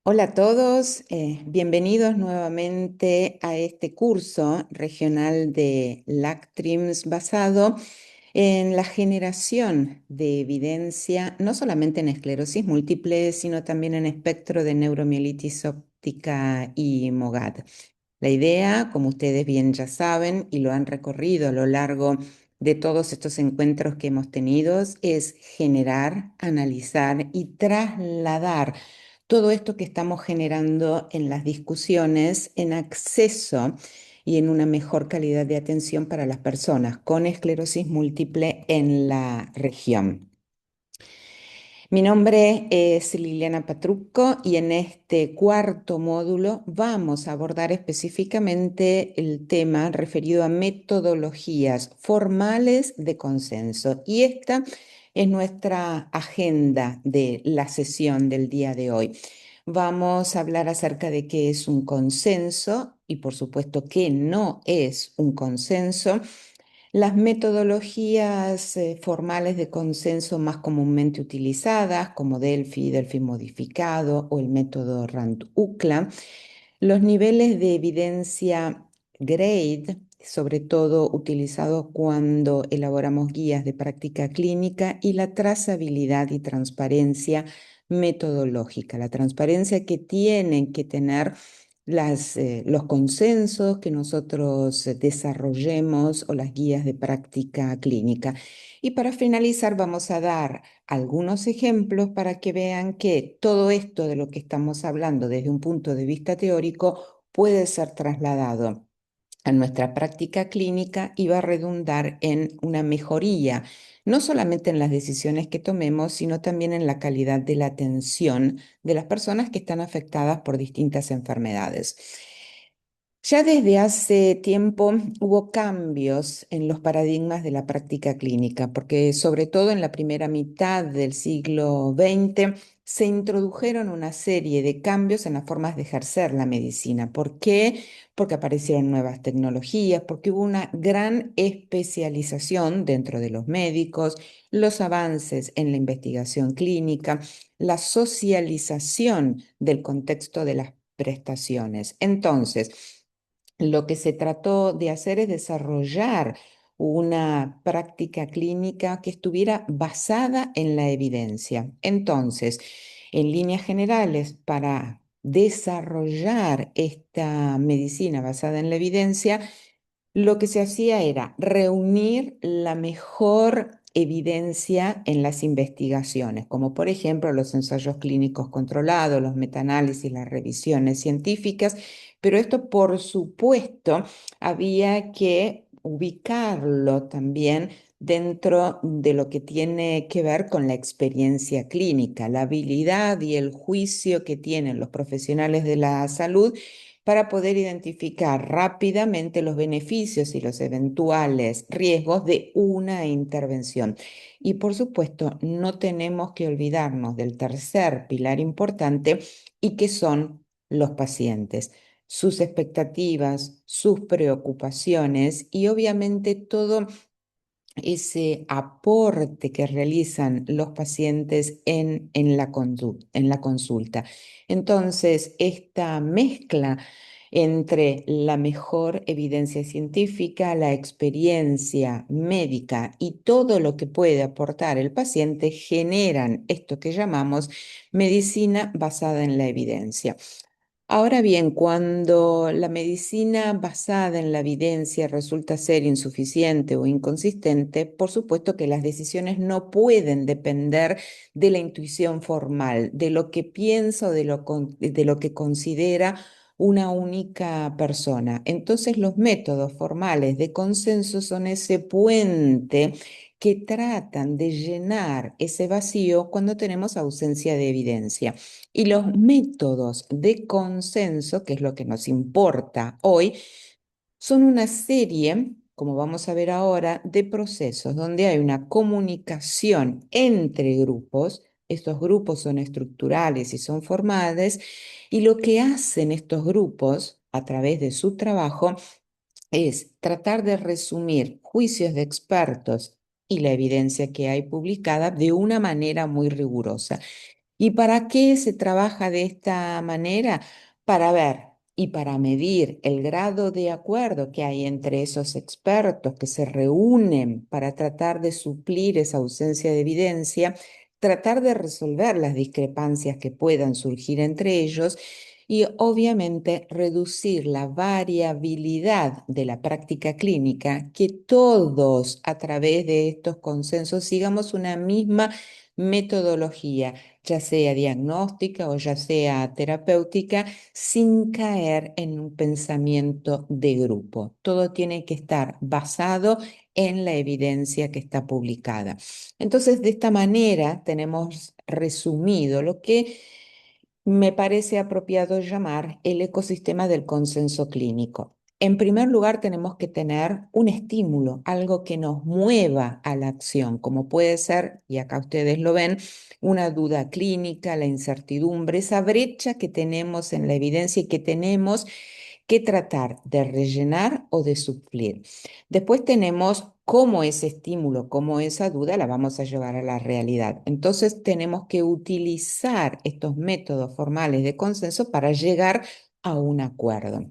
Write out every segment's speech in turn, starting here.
Hola a todos, bienvenidos nuevamente a este curso regional de LACTRIMS basado en la generación de evidencia, no solamente en esclerosis múltiple, sino también en espectro de neuromielitis óptica y MOGAD. La idea, como ustedes bien ya saben y lo han recorrido a lo largo de todos estos encuentros que hemos tenido, es generar, analizar y trasladar todo esto que estamos generando en las discusiones en acceso y en una mejor calidad de atención para las personas con esclerosis múltiple en la región. Mi nombre es Liliana Patrucco y en este cuarto módulo vamos a abordar específicamente el tema referido a metodologías formales de consenso. Y esta es nuestra agenda de la sesión del día de hoy. Vamos a hablar acerca de qué es un consenso y por supuesto qué no es un consenso. Las metodologías formales de consenso más comúnmente utilizadas, como Delphi, Delphi modificado o el método Rand-UCLA, los niveles de evidencia GRADE, sobre todo utilizados cuando elaboramos guías de práctica clínica, y la trazabilidad y transparencia metodológica, la transparencia que tienen que tener los consensos que nosotros desarrollemos o las guías de práctica clínica. Y para finalizar vamos a dar algunos ejemplos para que vean que todo esto de lo que estamos hablando desde un punto de vista teórico puede ser trasladado a nuestra práctica clínica y va a redundar en una mejoría, no solamente en las decisiones que tomemos, sino también en la calidad de la atención de las personas que están afectadas por distintas enfermedades. Ya desde hace tiempo hubo cambios en los paradigmas de la práctica clínica, porque sobre todo en la primera mitad del siglo XX se introdujeron una serie de cambios en las formas de ejercer la medicina. ¿Por qué? Porque aparecieron nuevas tecnologías, porque hubo una gran especialización dentro de los médicos, los avances en la investigación clínica, la socialización del contexto de las prestaciones. Entonces, lo que se trató de hacer es desarrollar una práctica clínica que estuviera basada en la evidencia. Entonces, en líneas generales, para desarrollar esta medicina basada en la evidencia, lo que se hacía era reunir la mejor evidencia en las investigaciones, como por ejemplo los ensayos clínicos controlados, los metaanálisis, las revisiones científicas, pero esto por supuesto había que ubicarlo también dentro de lo que tiene que ver con la experiencia clínica, la habilidad y el juicio que tienen los profesionales de la salud para poder identificar rápidamente los beneficios y los eventuales riesgos de una intervención. Y por supuesto, no tenemos que olvidarnos del tercer pilar importante y que son los pacientes, sus expectativas, sus preocupaciones y obviamente todo ese aporte que realizan los pacientes en la consulta. Entonces, esta mezcla entre la mejor evidencia científica, la experiencia médica y todo lo que puede aportar el paciente generan esto que llamamos medicina basada en la evidencia. Ahora bien, cuando la medicina basada en la evidencia resulta ser insuficiente o inconsistente, por supuesto que las decisiones no pueden depender de la intuición formal, de lo que piensa o de lo que considera una única persona. Entonces, los métodos formales de consenso son ese puente que tratan de llenar ese vacío cuando tenemos ausencia de evidencia. Y los métodos de consenso, que es lo que nos importa hoy, son una serie, como vamos a ver ahora, de procesos donde hay una comunicación entre grupos. Estos grupos son estructurales y son formales, y lo que hacen estos grupos a través de su trabajo es tratar de resumir juicios de expertos y la evidencia que hay publicada de una manera muy rigurosa. ¿Y para qué se trabaja de esta manera? Para ver y para medir el grado de acuerdo que hay entre esos expertos que se reúnen para tratar de suplir esa ausencia de evidencia, tratar de resolver las discrepancias que puedan surgir entre ellos y obviamente reducir la variabilidad de la práctica clínica, que todos a través de estos consensos sigamos una misma metodología, ya sea diagnóstica o ya sea terapéutica, sin caer en un pensamiento de grupo. Todo tiene que estar basado en la evidencia que está publicada. Entonces, de esta manera tenemos resumido lo que me parece apropiado llamar el ecosistema del consenso clínico. En primer lugar, tenemos que tener un estímulo, algo que nos mueva a la acción, como puede ser, y acá ustedes lo ven, una duda clínica, la incertidumbre, esa brecha que tenemos en la evidencia y que tenemos que tratar de rellenar o de suplir. Después tenemos cómo ese estímulo, cómo esa duda la vamos a llevar a la realidad. Entonces tenemos que utilizar estos métodos formales de consenso para llegar a un acuerdo.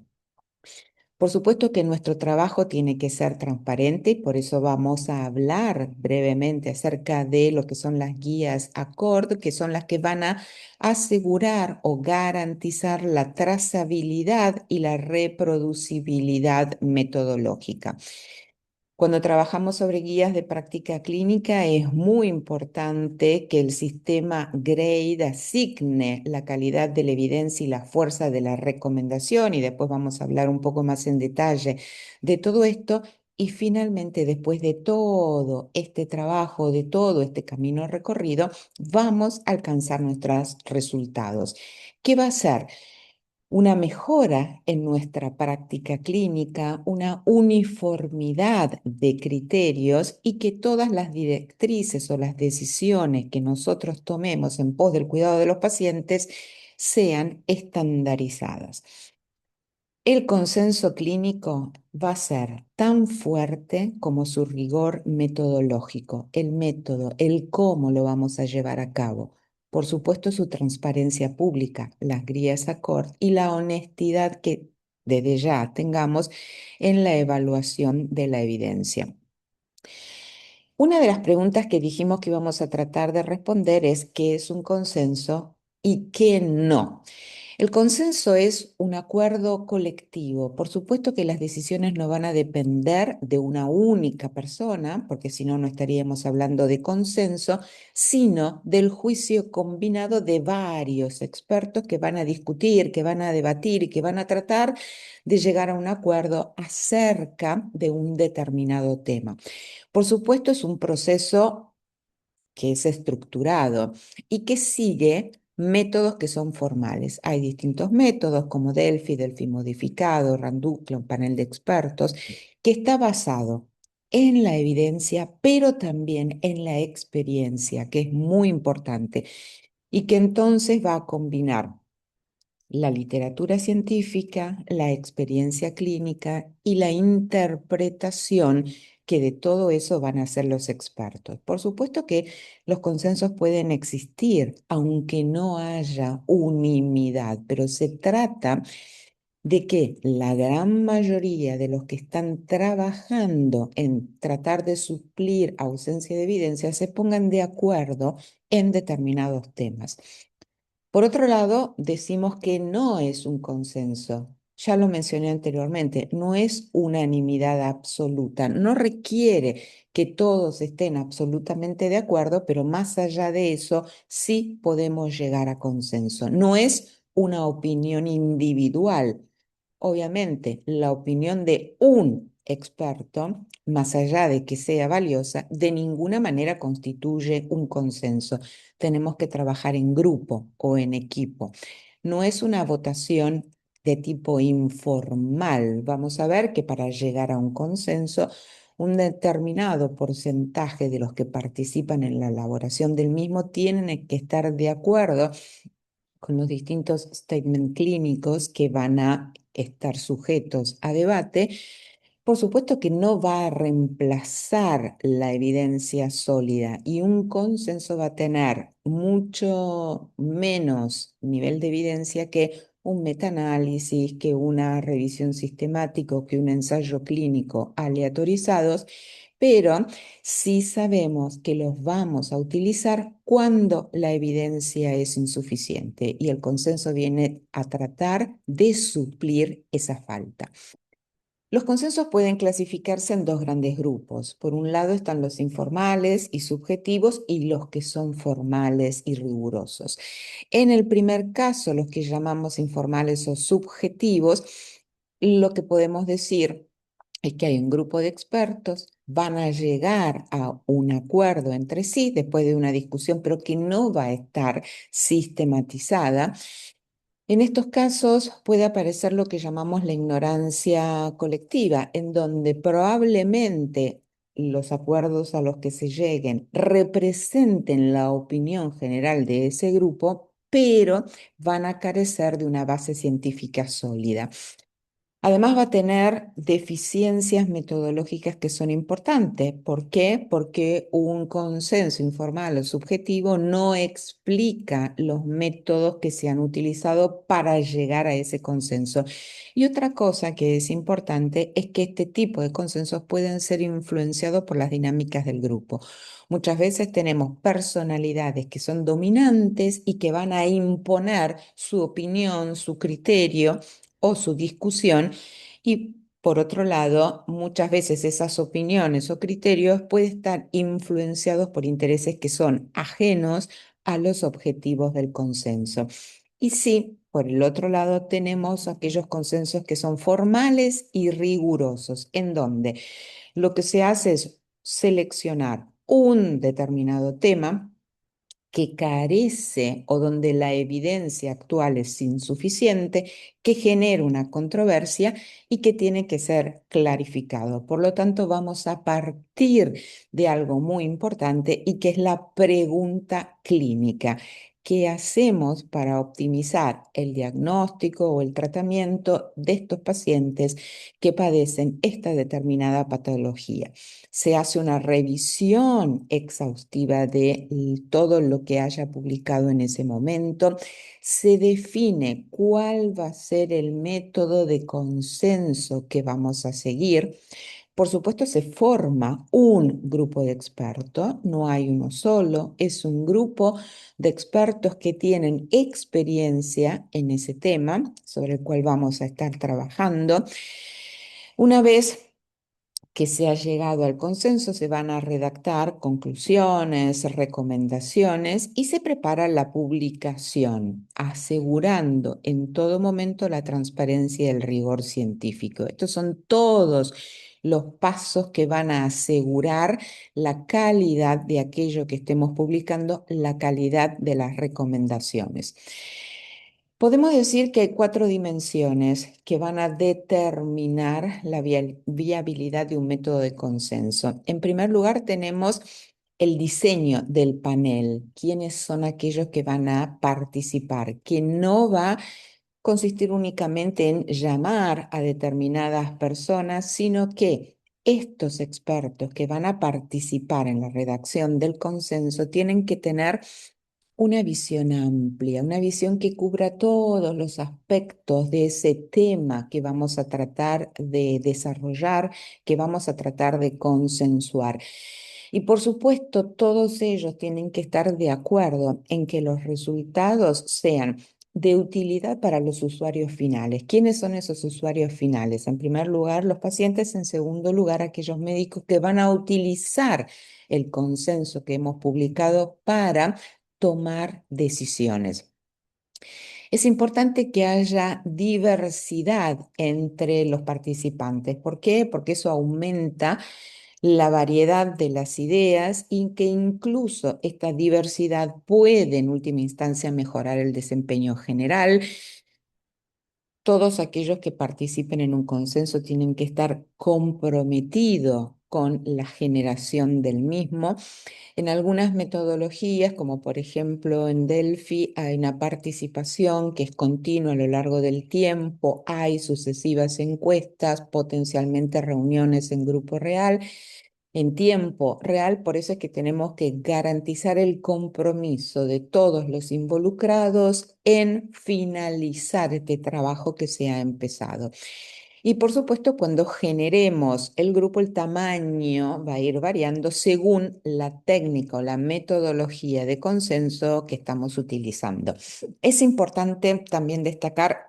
Por supuesto que nuestro trabajo tiene que ser transparente y por eso vamos a hablar brevemente acerca de lo que son las guías ACORD, que son las que van a asegurar o garantizar la trazabilidad y la reproducibilidad metodológica. Cuando trabajamos sobre guías de práctica clínica, es muy importante que el sistema GRADE asigne la calidad de la evidencia y la fuerza de la recomendación, y después vamos a hablar un poco más en detalle de todo esto. Y finalmente, después de todo este trabajo, de todo este camino recorrido, vamos a alcanzar nuestros resultados. ¿Qué va a ser? Una mejora en nuestra práctica clínica, una uniformidad de criterios y que todas las directrices o las decisiones que nosotros tomemos en pos del cuidado de los pacientes sean estandarizadas. El consenso clínico va a ser tan fuerte como su rigor metodológico, el método, el cómo lo vamos a llevar a cabo. Por supuesto, su transparencia pública, las guías ACORD y la honestidad que desde ya tengamos en la evaluación de la evidencia. Una de las preguntas que dijimos que íbamos a tratar de responder es qué es un consenso y qué no. El consenso es un acuerdo colectivo. Por supuesto que las decisiones no van a depender de una única persona, porque si no, no estaríamos hablando de consenso, sino del juicio combinado de varios expertos que van a discutir, que van a debatir y que van a tratar de llegar a un acuerdo acerca de un determinado tema. Por supuesto, es un proceso que es estructurado y que sigue métodos que son formales. Hay distintos métodos como Delphi, Delphi modificado, Randucla, un panel de expertos, que está basado en la evidencia, pero también en la experiencia, que es muy importante, y que entonces va a combinar la literatura científica, la experiencia clínica y la interpretación que de todo eso van a hacer los expertos. Por supuesto que los consensos pueden existir, aunque no haya unanimidad, pero se trata de que la gran mayoría de los que están trabajando en tratar de suplir ausencia de evidencia se pongan de acuerdo en determinados temas. Por otro lado, decimos que no es un consenso. Ya lo mencioné anteriormente, no es unanimidad absoluta, no requiere que todos estén absolutamente de acuerdo, pero más allá de eso, sí podemos llegar a consenso. No es una opinión individual. Obviamente, la opinión de un experto, más allá de que sea valiosa, de ninguna manera constituye un consenso. Tenemos que trabajar en grupo o en equipo. No es una votación de tipo informal. Vamos a ver que para llegar a un consenso, un determinado porcentaje de los que participan en la elaboración del mismo tienen que estar de acuerdo con los distintos statements clínicos que van a estar sujetos a debate, Por supuesto que no va a reemplazar la evidencia sólida y un consenso va a tener mucho menos nivel de evidencia que un metaanálisis, que una revisión sistemática o que un ensayo clínico aleatorizados, pero sí sabemos que los vamos a utilizar cuando la evidencia es insuficiente y el consenso viene a tratar de suplir esa falta. Los consensos pueden clasificarse en dos grandes grupos. Por un lado están los informales y subjetivos y los que son formales y rigurosos. En el primer caso, los que llamamos informales o subjetivos, lo que podemos decir es que hay un grupo de expertos, van a llegar a un acuerdo entre sí después de una discusión, pero que no va a estar sistematizada. En estos casos puede aparecer lo que llamamos la ignorancia colectiva, en donde probablemente los acuerdos a los que se lleguen representen la opinión general de ese grupo, pero van a carecer de una base científica sólida. Además va a tener deficiencias metodológicas que son importantes. ¿Por qué? Porque un consenso informal o subjetivo no explica los métodos que se han utilizado para llegar a ese consenso. Y otra cosa que es importante es que este tipo de consensos pueden ser influenciados por las dinámicas del grupo. Muchas veces tenemos personalidades que son dominantes y que van a imponer su opinión, su criterio o su discusión y por otro lado, muchas veces esas opiniones o criterios pueden estar influenciados por intereses que son ajenos a los objetivos del consenso. Y sí, por el otro lado tenemos aquellos consensos que son formales y rigurosos, en donde lo que se hace es seleccionar un determinado tema que carece o donde la evidencia actual es insuficiente, que genera una controversia y que tiene que ser clarificado. Por lo tanto, vamos a partir de algo muy importante y que es la pregunta clínica. ¿Qué hacemos para optimizar el diagnóstico o el tratamiento de estos pacientes que padecen esta determinada patología? Se hace una revisión exhaustiva de todo lo que haya publicado en ese momento, se define cuál va a ser el método de consenso que vamos a seguir. Por supuesto, se forma un grupo de expertos, no hay uno solo, es un grupo de expertos que tienen experiencia en ese tema sobre el cual vamos a estar trabajando. Una vez que se ha llegado al consenso, se van a redactar conclusiones, recomendaciones y se prepara la publicación, asegurando en todo momento la transparencia y el rigor científico. Estos son todos los pasos que van a asegurar la calidad de aquello que estemos publicando, la calidad de las recomendaciones. Podemos decir que hay cuatro dimensiones que van a determinar la viabilidad de un método de consenso. En primer lugar, tenemos el diseño del panel, quiénes son aquellos que van a participar, que no va a consistir únicamente en llamar a determinadas personas, sino que estos expertos que van a participar en la redacción del consenso tienen que tener una visión amplia, una visión que cubra todos los aspectos de ese tema que vamos a tratar de desarrollar, que vamos a tratar de consensuar. Y por supuesto, todos ellos tienen que estar de acuerdo en que los resultados sean de utilidad para los usuarios finales. ¿Quiénes son esos usuarios finales? En primer lugar, los pacientes. En segundo lugar, aquellos médicos que van a utilizar el consenso que hemos publicado para tomar decisiones. Es importante que haya diversidad entre los participantes. ¿Por qué? Porque eso aumenta la variedad de las ideas y que incluso esta diversidad puede en última instancia mejorar el desempeño general. Todos aquellos que participen en un consenso tienen que estar comprometidos con la generación del mismo. En algunas metodologías, como por ejemplo en Delphi, hay una participación que es continua a lo largo del tiempo, hay sucesivas encuestas, potencialmente reuniones en grupo real, en tiempo real. Por eso es que tenemos que garantizar el compromiso de todos los involucrados en finalizar este trabajo que se ha empezado. Y por supuesto, cuando generemos el grupo, el tamaño va a ir variando según la técnica o la metodología de consenso que estamos utilizando. Es importante también destacar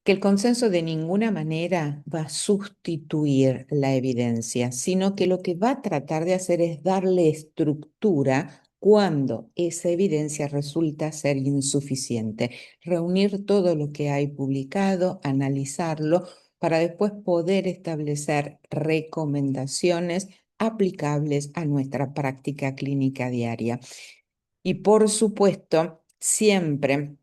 que el consenso de ninguna manera va a sustituir la evidencia, sino que lo que va a tratar de hacer es darle estructura cuando esa evidencia resulta ser insuficiente. Reunir todo lo que hay publicado, analizarlo, para después poder establecer recomendaciones aplicables a nuestra práctica clínica diaria. Y por supuesto, siempre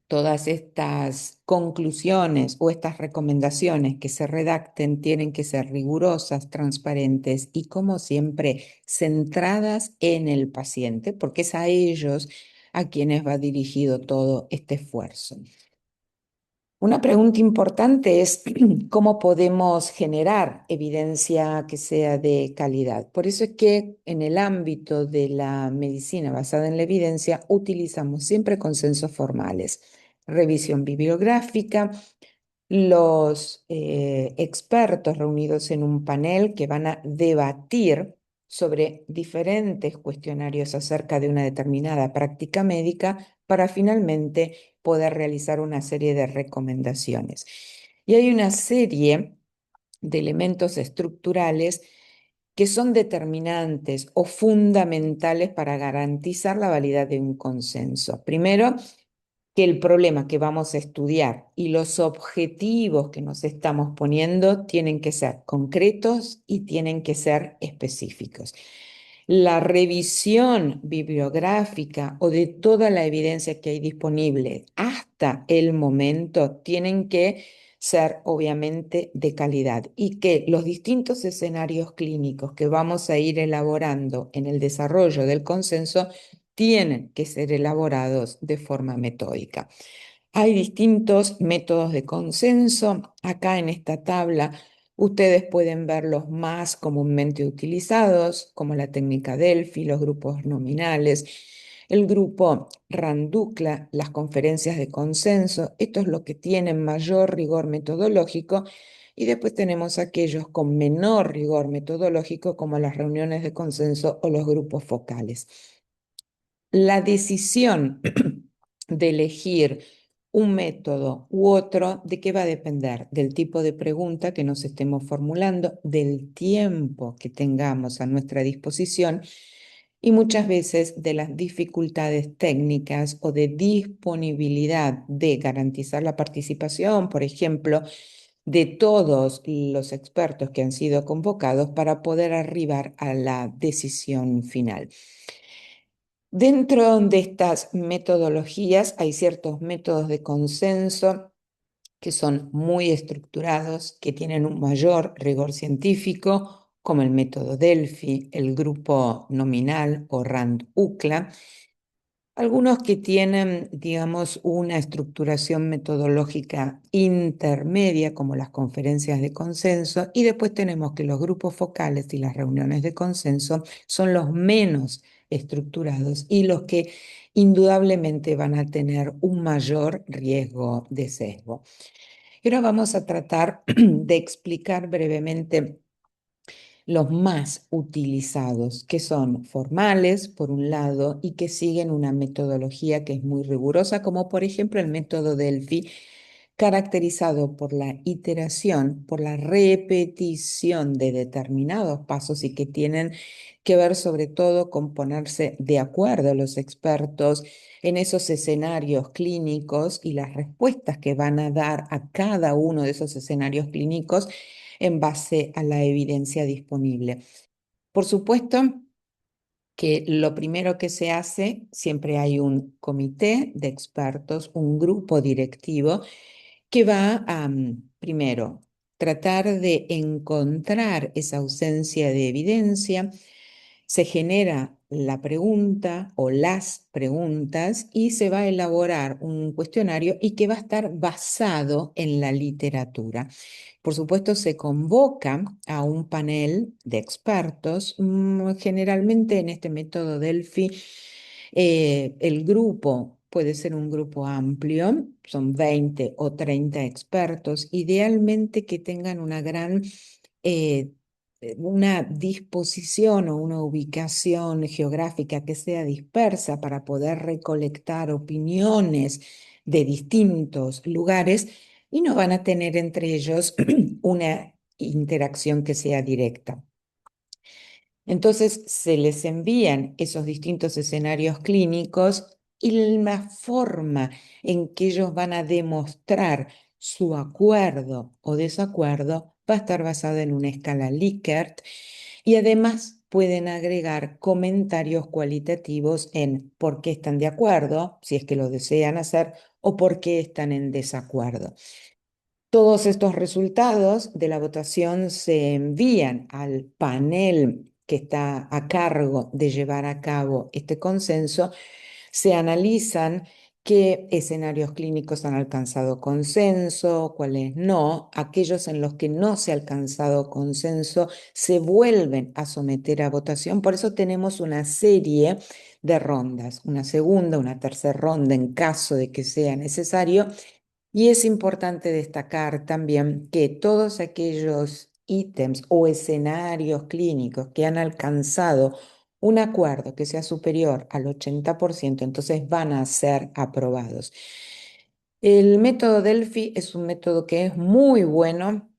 todas estas conclusiones o estas recomendaciones que se redacten tienen que ser rigurosas, transparentes y, como siempre, centradas en el paciente, porque es a ellos a quienes va dirigido todo este esfuerzo. Una pregunta importante es cómo podemos generar evidencia que sea de calidad. Por eso es que en el ámbito de la medicina basada en la evidencia utilizamos siempre consensos formales, revisión bibliográfica, los expertos reunidos en un panel que van a debatir sobre diferentes cuestionarios acerca de una determinada práctica médica para finalmente poder realizar una serie de recomendaciones. Y hay una serie de elementos estructurales que son determinantes o fundamentales para garantizar la validad de un consenso. Primero, que el problema que vamos a estudiar y los objetivos que nos estamos poniendo tienen que ser concretos y tienen que ser específicos. La revisión bibliográfica o de toda la evidencia que hay disponible hasta el momento tienen que ser obviamente de calidad, y que los distintos escenarios clínicos que vamos a ir elaborando en el desarrollo del consenso tienen que ser elaborados de forma metódica. Hay distintos métodos de consenso. Acá en esta tabla ustedes pueden ver los más comúnmente utilizados, como la técnica Delphi, los grupos nominales, el grupo Randukla, las conferencias de consenso. Esto es lo que tienen mayor rigor metodológico. Y después tenemos aquellos con menor rigor metodológico, como las reuniones de consenso o los grupos focales. La decisión de elegir un método u otro, ¿de qué va a depender? Del tipo de pregunta que nos estemos formulando, del tiempo que tengamos a nuestra disposición y muchas veces de las dificultades técnicas o de disponibilidad de garantizar la participación, por ejemplo, de todos los expertos que han sido convocados para poder arribar a la decisión final. Dentro de estas metodologías hay ciertos métodos de consenso que son muy estructurados, que tienen un mayor rigor científico, como el método Delphi, el grupo nominal o RAND-UCLA. Algunos que tienen, digamos, una estructuración metodológica intermedia, como las conferencias de consenso, y después tenemos que los grupos focales y las reuniones de consenso son los menos estructurados y los que indudablemente van a tener un mayor riesgo de sesgo. Y ahora vamos a tratar de explicar brevemente los más utilizados, que son formales, por un lado, y que siguen una metodología que es muy rigurosa, como por ejemplo el método Delphi, caracterizado por la iteración, por la repetición de determinados pasos y que tienen que ver sobre todo con ponerse de acuerdo los expertos en esos escenarios clínicos y las respuestas que van a dar a cada uno de esos escenarios clínicos en base a la evidencia disponible. Por supuesto que lo primero que se hace, siempre hay un comité de expertos, un grupo directivo que va a, primero, tratar de encontrar esa ausencia de evidencia. Se genera la pregunta o las preguntas y se va a elaborar un cuestionario y que va a estar basado en la literatura. Por supuesto, se convoca a un panel de expertos. Generalmente en este método Delphi, el grupo puede ser un grupo amplio, son 20 o 30 expertos, idealmente que tengan eh, una disposición o una ubicación geográfica que sea dispersa para poder recolectar opiniones de distintos lugares y no van a tener entre ellos una interacción que sea directa. Entonces se les envían esos distintos escenarios clínicos y la forma en que ellos van a demostrar su acuerdo o desacuerdo va a estar basada en una escala Likert y además pueden agregar comentarios cualitativos en por qué están de acuerdo, si es que lo desean hacer, o por qué están en desacuerdo. Todos estos resultados de la votación se envían al panel que está a cargo de llevar a cabo este consenso. Se analizan qué escenarios clínicos han alcanzado consenso, cuáles no. Aquellos en los que no se ha alcanzado consenso se vuelven a someter a votación. Por eso tenemos una serie de rondas, una segunda, una tercera ronda en caso de que sea necesario, y es importante destacar también que todos aquellos ítems o escenarios clínicos que han alcanzado un acuerdo que sea superior al 80%, entonces van a ser aprobados. El método Delphi es un método que es muy bueno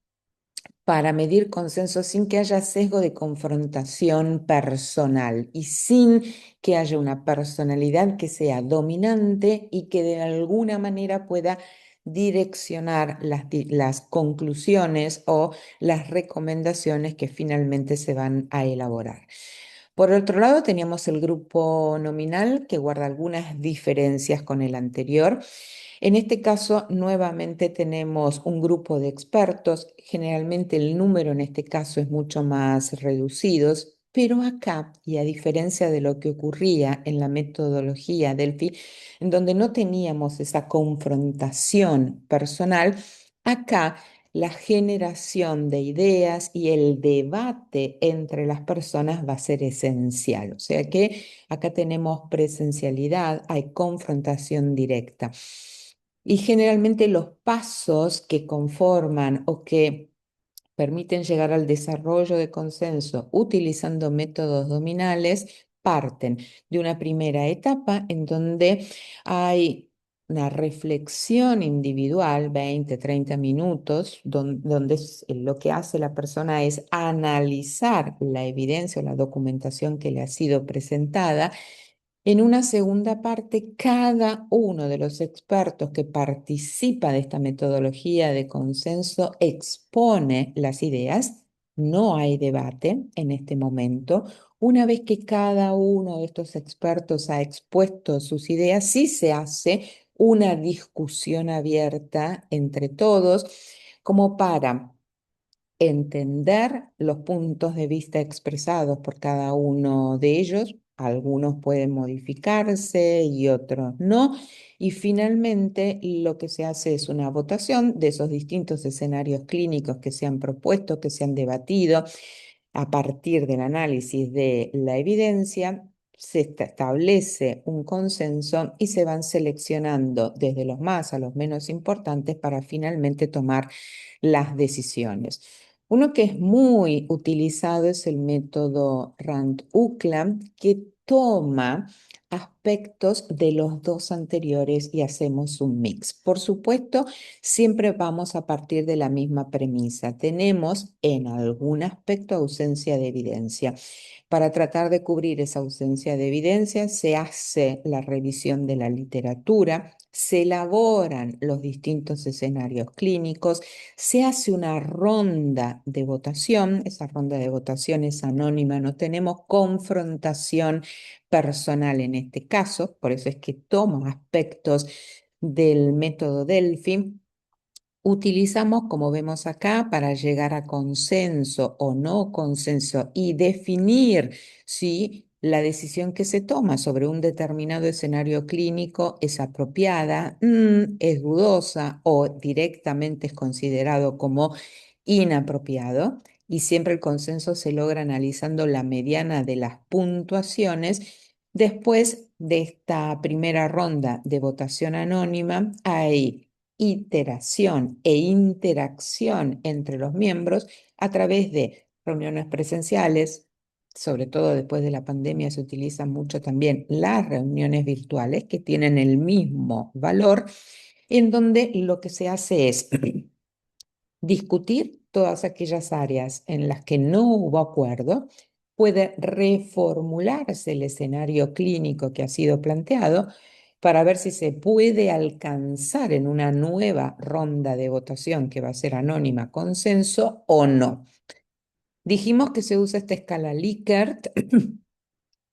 para medir consenso sin que haya sesgo de confrontación personal y sin que haya una personalidad que sea dominante y que de alguna manera pueda direccionar las conclusiones o las recomendaciones que finalmente se van a elaborar. Por otro lado, teníamos el grupo nominal que guarda algunas diferencias con el anterior. En este caso, nuevamente tenemos un grupo de expertos. Generalmente el número en este caso es mucho más reducido, pero acá, y a diferencia de lo que ocurría en la metodología Delphi, en donde no teníamos esa confrontación personal, acá la generación de ideas y el debate entre las personas va a ser esencial. O sea que acá tenemos presencialidad, hay confrontación directa. Y generalmente los pasos que conforman o que permiten llegar al desarrollo de consenso utilizando métodos dominales parten de una primera etapa en donde hay una reflexión individual, 20, 30 minutos, donde lo que hace la persona es analizar la evidencia o la documentación que le ha sido presentada. En una segunda parte, cada uno de los expertos que participa de esta metodología de consenso expone las ideas. No hay debate en este momento. Una vez que cada uno de estos expertos ha expuesto sus ideas, sí se hace una discusión abierta entre todos como para entender los puntos de vista expresados por cada uno de ellos. Algunos pueden modificarse y otros no. Y finalmente lo que se hace es una votación de esos distintos escenarios clínicos que se han propuesto, que se han debatido a partir del análisis de la evidencia. Se establece un consenso y se van seleccionando desde los más a los menos importantes para finalmente tomar las decisiones. Uno que es muy utilizado es el método Rand-Uklam, que toma aspectos de los dos anteriores y hacemos un mix. Por supuesto, siempre vamos a partir de la misma premisa. Tenemos en algún aspecto ausencia de evidencia. Para tratar de cubrir esa ausencia de evidencia, se hace la revisión de la literatura, se elaboran los distintos escenarios clínicos, se hace una ronda de votación. Esa ronda de votación es anónima, no tenemos confrontación personal en este caso, por eso es que tomo aspectos del método Delphi. Utilizamos, como vemos acá, para llegar a consenso o no consenso y definir si la decisión que se toma sobre un determinado escenario clínico es apropiada, es dudosa o directamente es considerado como inapropiado. Y siempre el consenso se logra analizando la mediana de las puntuaciones. Después de esta primera ronda de votación anónima, hay iteración e interacción entre los miembros a través de reuniones presenciales. Sobre todo después de la pandemia se utilizan mucho también las reuniones virtuales que tienen el mismo valor, en donde lo que se hace es discutir todas aquellas áreas en las que no hubo acuerdo, puede reformularse el escenario clínico que ha sido planteado para ver si se puede alcanzar en una nueva ronda de votación que va a ser anónima consenso o no. Dijimos que se usa esta escala Likert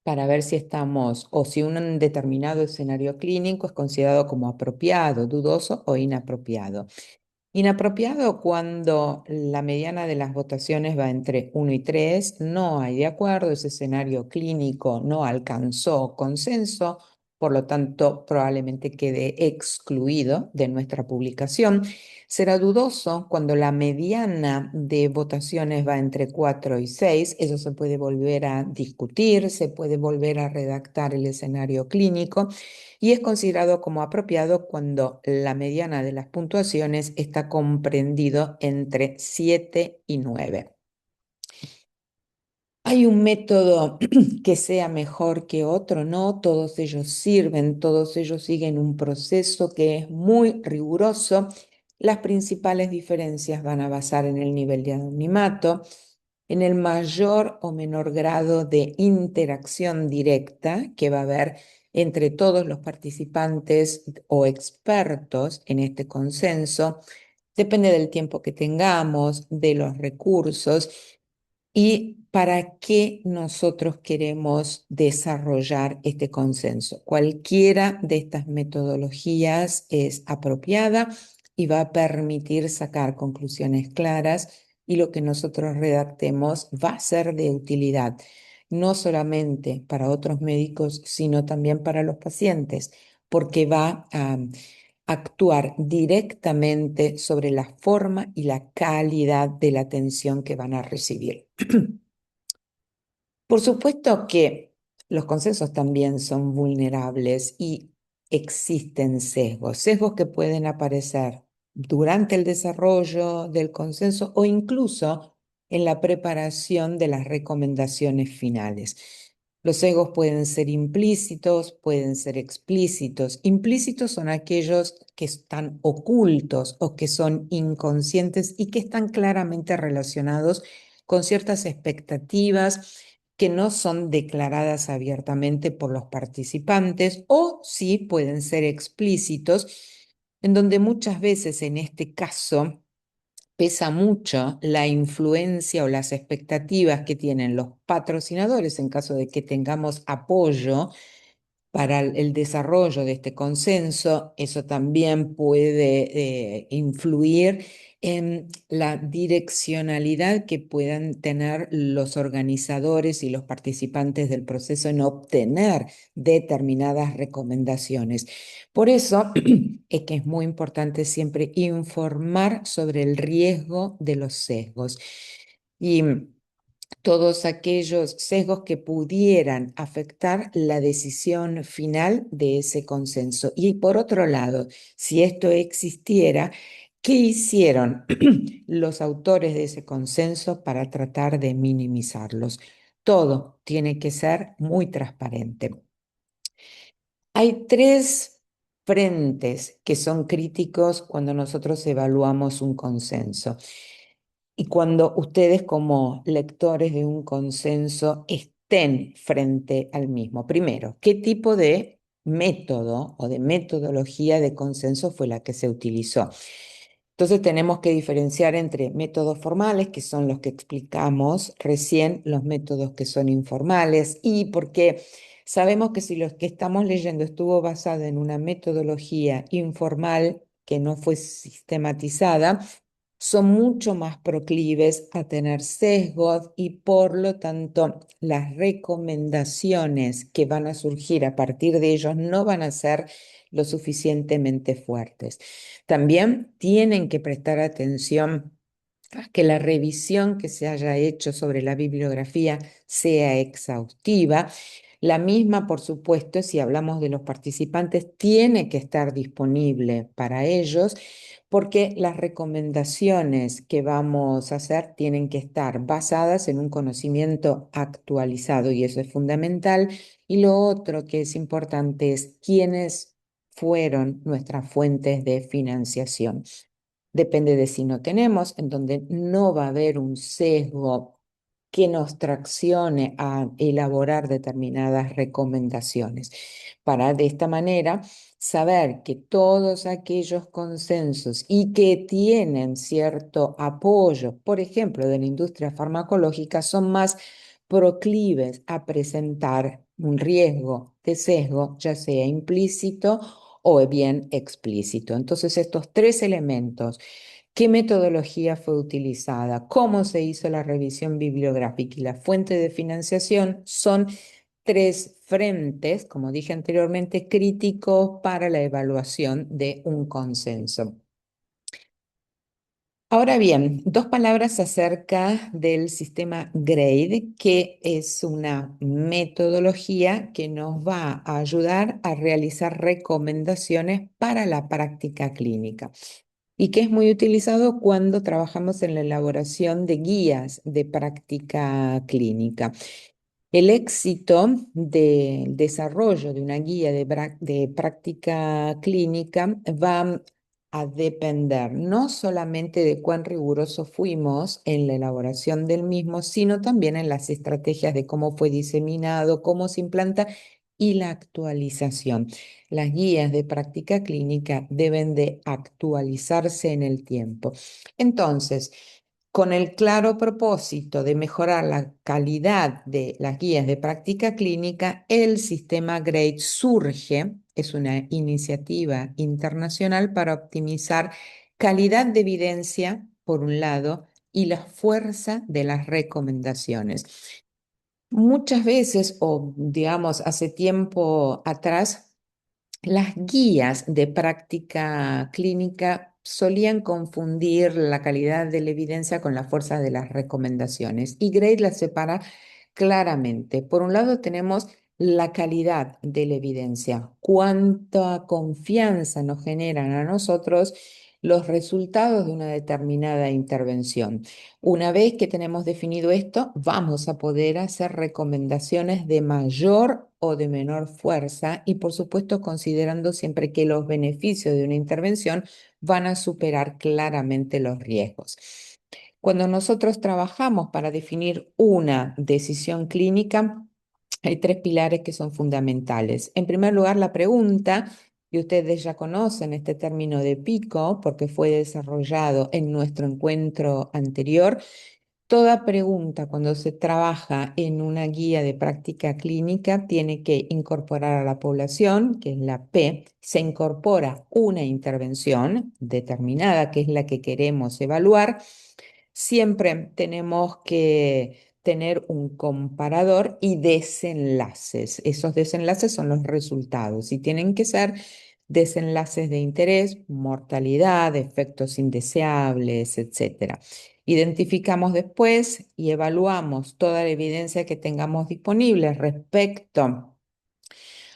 para ver si estamos o si un determinado escenario clínico es considerado como apropiado, dudoso o inapropiado. Inapropiado cuando la mediana de las votaciones va entre 1 y 3, no hay de acuerdo, ese escenario clínico no alcanzó consenso, por lo tanto probablemente quede excluido de nuestra publicación. Será dudoso cuando la mediana de votaciones va entre 4 y 6, eso se puede volver a discutir, se puede volver a redactar el escenario clínico y es considerado como apropiado cuando la mediana de las puntuaciones está comprendido entre 7 y 9. ¿Hay un método que sea mejor que otro? No, todos ellos sirven, todos ellos siguen un proceso que es muy riguroso. Las principales diferencias van a basar en el nivel de anonimato, en el mayor o menor grado de interacción directa que va a haber entre todos los participantes o expertos en este consenso. Depende del tiempo que tengamos, de los recursos y para qué nosotros queremos desarrollar este consenso. Cualquiera de estas metodologías es apropiada y va a permitir sacar conclusiones claras y lo que nosotros redactemos va a ser de utilidad, no solamente para otros médicos, sino también para los pacientes, porque va a actuar directamente sobre la forma y la calidad de la atención que van a recibir. Por supuesto que los consensos también son vulnerables y existen sesgos, sesgos que pueden aparecer durante el desarrollo del consenso o incluso en la preparación de las recomendaciones finales. Los sesgos pueden ser implícitos, pueden ser explícitos. Implícitos son aquellos que están ocultos o que son inconscientes y que están claramente relacionados con ciertas expectativas que no son declaradas abiertamente por los participantes o sí pueden ser explícitos, en donde muchas veces en este caso pesa mucho la influencia o las expectativas que tienen los patrocinadores en caso de que tengamos apoyo para el desarrollo de este consenso. Eso también puede influir en la direccionalidad que puedan tener los organizadores y los participantes del proceso en obtener determinadas recomendaciones. Por eso es que es muy importante siempre informar sobre el riesgo de los sesgos. Y todos aquellos sesgos que pudieran afectar la decisión final de ese consenso. Y por otro lado, si esto existiera, ¿qué hicieron los autores de ese consenso para tratar de minimizarlos? Todo tiene que ser muy transparente. Hay tres frentes que son críticos cuando nosotros evaluamos un consenso. Y cuando ustedes como lectores de un consenso estén frente al mismo. Primero, ¿qué tipo de método o de metodología de consenso fue la que se utilizó? Entonces tenemos que diferenciar entre métodos formales, que son los que explicamos recién, los métodos que son informales, y porque sabemos que si lo que estamos leyendo estuvo basado en una metodología informal, que no fue sistematizada, son mucho más proclives a tener sesgos y por lo tanto las recomendaciones que van a surgir a partir de ellos no van a ser lo suficientemente fuertes. También tienen que prestar atención a que la revisión que se haya hecho sobre la bibliografía sea exhaustiva. La misma, por supuesto, si hablamos de los participantes, tiene que estar disponible para ellos porque las recomendaciones que vamos a hacer tienen que estar basadas en un conocimiento actualizado y eso es fundamental. Y lo otro que es importante es quiénes fueron nuestras fuentes de financiación. Depende de si no tenemos, en donde no va a haber un sesgo que nos traccione a elaborar determinadas recomendaciones. Para de esta manera saber que todos aquellos consensos y que tienen cierto apoyo, por ejemplo, de la industria farmacológica, son más proclives a presentar un riesgo de sesgo, ya sea implícito o bien explícito. Entonces, estos tres elementos, qué metodología fue utilizada, cómo se hizo la revisión bibliográfica y la fuente de financiación, son tres frentes, como dije anteriormente, críticos para la evaluación de un consenso. Ahora bien, dos palabras acerca del sistema GRADE, que es una metodología que nos va a ayudar a realizar recomendaciones para la práctica clínica y que es muy utilizado cuando trabajamos en la elaboración de guías de práctica clínica. El éxito del desarrollo de una guía de práctica clínica va a depender no solamente de cuán rigurosos fuimos en la elaboración del mismo, sino también en las estrategias de cómo fue diseminado, cómo se implanta y la actualización. Las guías de práctica clínica deben de actualizarse en el tiempo. Entonces, con el claro propósito de mejorar la calidad de las guías de práctica clínica, el sistema GRADE surge, es una iniciativa internacional para optimizar calidad de evidencia, por un lado, y la fuerza de las recomendaciones. Muchas veces, o digamos, hace tiempo atrás, las guías de práctica clínica solían confundir la calidad de la evidencia con la fuerza de las recomendaciones y Gray las separa claramente. Por un lado tenemos la calidad de la evidencia, cuánta confianza nos generan a nosotros los resultados de una determinada intervención. Una vez que tenemos definido esto, vamos a poder hacer recomendaciones de mayor o de menor fuerza y por supuesto considerando siempre que los beneficios de una intervención van a superar claramente los riesgos. Cuando nosotros trabajamos para definir una decisión clínica, hay tres pilares que son fundamentales. En primer lugar, la pregunta, y ustedes ya conocen este término de pico porque fue desarrollado en nuestro encuentro anterior. Toda pregunta cuando se trabaja en una guía de práctica clínica tiene que incorporar a la población, que es la P, se incorpora una intervención determinada, que es la que queremos evaluar. Siempre tenemos que tener un comparador y desenlaces. Esos desenlaces son los resultados y tienen que ser desenlaces de interés, mortalidad, efectos indeseables, etcétera. Identificamos después y evaluamos toda la evidencia que tengamos disponible respecto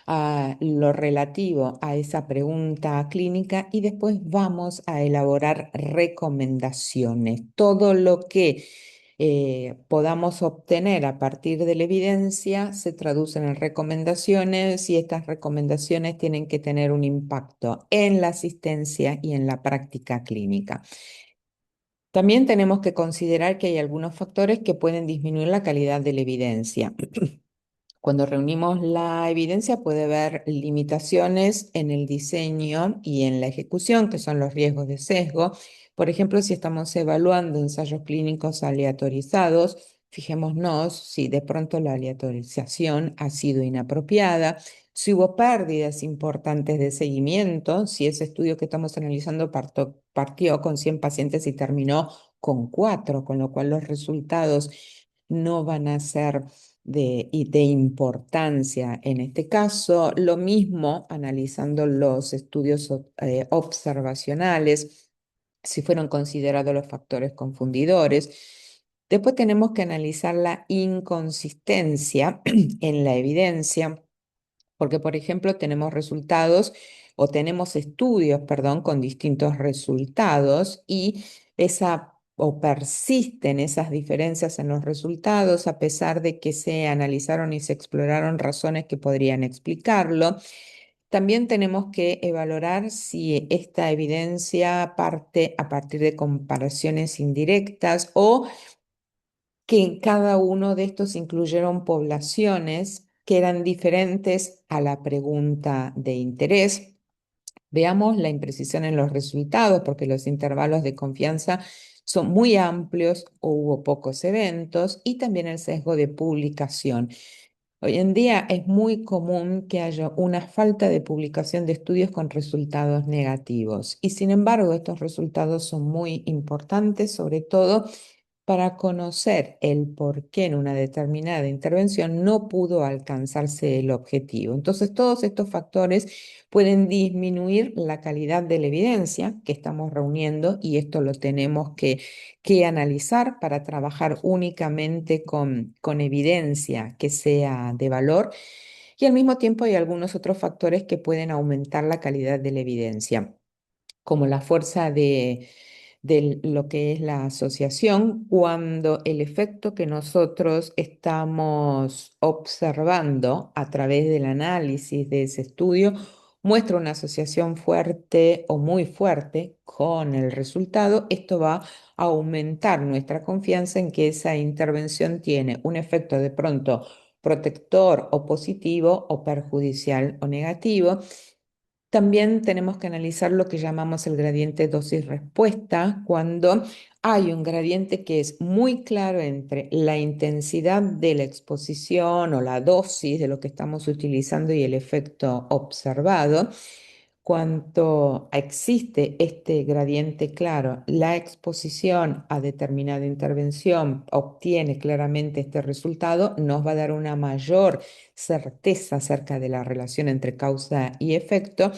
a lo relativo a esa pregunta clínica y después vamos a elaborar recomendaciones. Todo lo que podamos obtener a partir de la evidencia se traducen en recomendaciones y estas recomendaciones tienen que tener un impacto en la asistencia y en la práctica clínica. También tenemos que considerar que hay algunos factores que pueden disminuir la calidad de la evidencia. Cuando reunimos la evidencia puede haber limitaciones en el diseño y en la ejecución, que son los riesgos de sesgo. Por ejemplo, si estamos evaluando ensayos clínicos aleatorizados, Fijémonos si de pronto la aleatorización ha sido inapropiada, si hubo pérdidas importantes de seguimiento, si ese estudio que estamos analizando partió con 100 pacientes y terminó con 4, con lo cual los resultados no van a ser de importancia en este caso. Lo mismo analizando los estudios observacionales, si fueron considerados los factores confundidores. Después tenemos que analizar la inconsistencia en la evidencia, porque por ejemplo tenemos resultados o tenemos estudios, perdón, con distintos resultados y esa o persisten esas diferencias en los resultados a pesar de que se analizaron y se exploraron razones que podrían explicarlo. También tenemos que evaluar si esta evidencia parte a partir de comparaciones indirectas o que en cada uno de estos incluyeron poblaciones que eran diferentes a la pregunta de interés. Veamos la imprecisión en los resultados, porque los intervalos de confianza son muy amplios o hubo pocos eventos, y también el sesgo de publicación. Hoy en día es muy común que haya una falta de publicación de estudios con resultados negativos, y sin embargo estos resultados son muy importantes, sobre todo para conocer el por qué en una determinada intervención no pudo alcanzarse el objetivo. Entonces, todos estos factores pueden disminuir la calidad de la evidencia que estamos reuniendo, y esto lo tenemos que analizar para trabajar únicamente con evidencia que sea de valor. Y al mismo tiempo hay algunos otros factores que pueden aumentar la calidad de la evidencia, como la fuerza de lo que es la asociación, cuando el efecto que nosotros estamos observando a través del análisis de ese estudio muestra una asociación fuerte o muy fuerte con el resultado. Esto va a aumentar nuestra confianza en que esa intervención tiene un efecto de pronto protector o positivo o perjudicial o negativo. También tenemos que analizar lo que llamamos el gradiente dosis-respuesta, cuando hay un gradiente que es muy claro entre la intensidad de la exposición o la dosis de lo que estamos utilizando y el efecto observado. Cuanto existe este gradiente claro, la exposición a determinada intervención obtiene claramente este resultado, nos va a dar una mayor certeza acerca de la relación entre causa y efecto,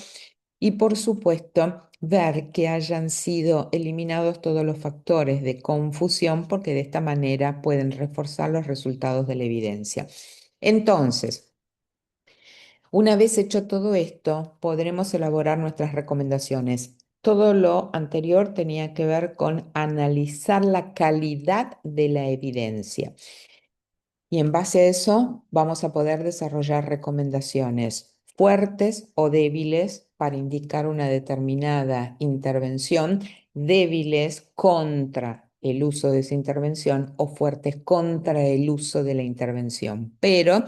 y por supuesto ver que hayan sido eliminados todos los factores de confusión, porque de esta manera pueden reforzar los resultados de la evidencia. Entonces, una vez hecho todo esto, podremos elaborar nuestras recomendaciones. Todo lo anterior tenía que ver con analizar la calidad de la evidencia. Y en base a eso vamos a poder desarrollar recomendaciones fuertes o débiles para indicar una determinada intervención, débiles contra el uso de esa intervención o fuertes contra el uso de la intervención. Pero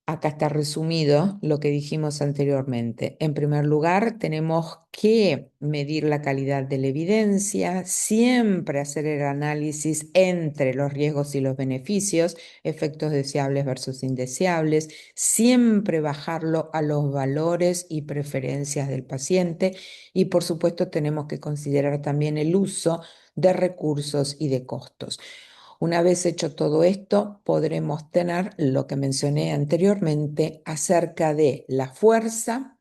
acá está resumido lo que dijimos anteriormente. En primer lugar, tenemos que medir la calidad de la evidencia, siempre hacer el análisis entre los riesgos y los beneficios, efectos deseables versus indeseables, siempre bajarlo a los valores y preferencias del paciente, y por supuesto tenemos que considerar también el uso de recursos y de costos. Una vez hecho todo esto, podremos tener lo que mencioné anteriormente acerca de la fuerza,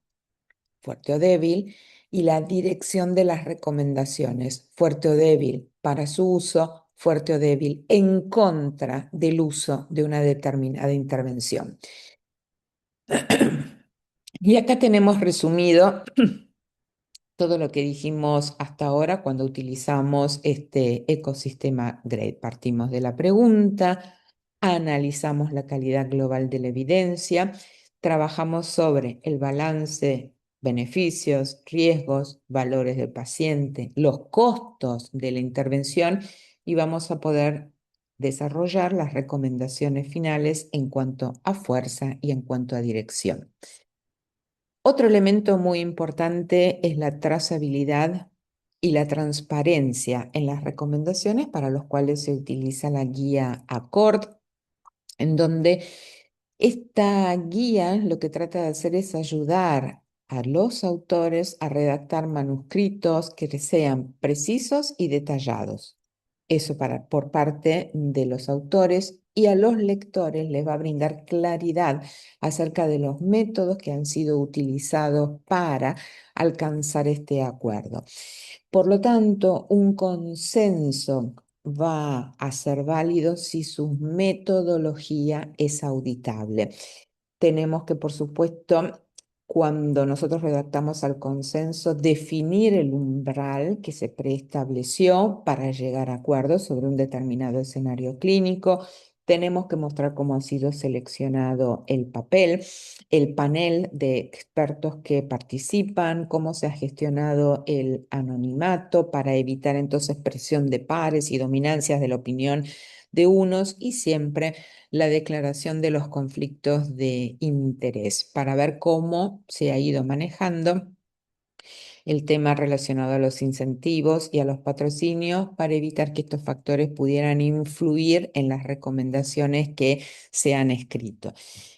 fuerte o débil, y la dirección de las recomendaciones, fuerte o débil para su uso, fuerte o débil en contra del uso de una determinada intervención. Y acá tenemos resumido todo lo que dijimos hasta ahora cuando utilizamos este ecosistema GRADE. Partimos de la pregunta, analizamos la calidad global de la evidencia, trabajamos sobre el balance, beneficios, riesgos, valores del paciente, los costos de la intervención, y vamos a poder desarrollar las recomendaciones finales en cuanto a fuerza y en cuanto a dirección. Otro elemento muy importante es la trazabilidad y la transparencia en las recomendaciones para los cuales se utiliza la guía ACORD, en donde esta guía lo que trata de hacer es ayudar a los autores a redactar manuscritos que sean precisos y detallados. Eso por parte de los autores, y a los lectores les va a brindar claridad acerca de los métodos que han sido utilizados para alcanzar este acuerdo. Por lo tanto, un consenso va a ser válido si su metodología es auditable. Tenemos que, por supuesto, cuando nosotros redactamos al consenso, definir el umbral que se preestableció para llegar a acuerdos sobre un determinado escenario clínico. Tenemos que mostrar cómo ha sido seleccionado el papel, el panel de expertos que participan, cómo se ha gestionado el anonimato para evitar entonces presión de pares y dominancias de la opinión de unos, y siempre la declaración de los conflictos de interés para ver cómo se ha ido manejando el tema relacionado a los incentivos y a los patrocinios para evitar que estos factores pudieran influir en las recomendaciones que se han escrito.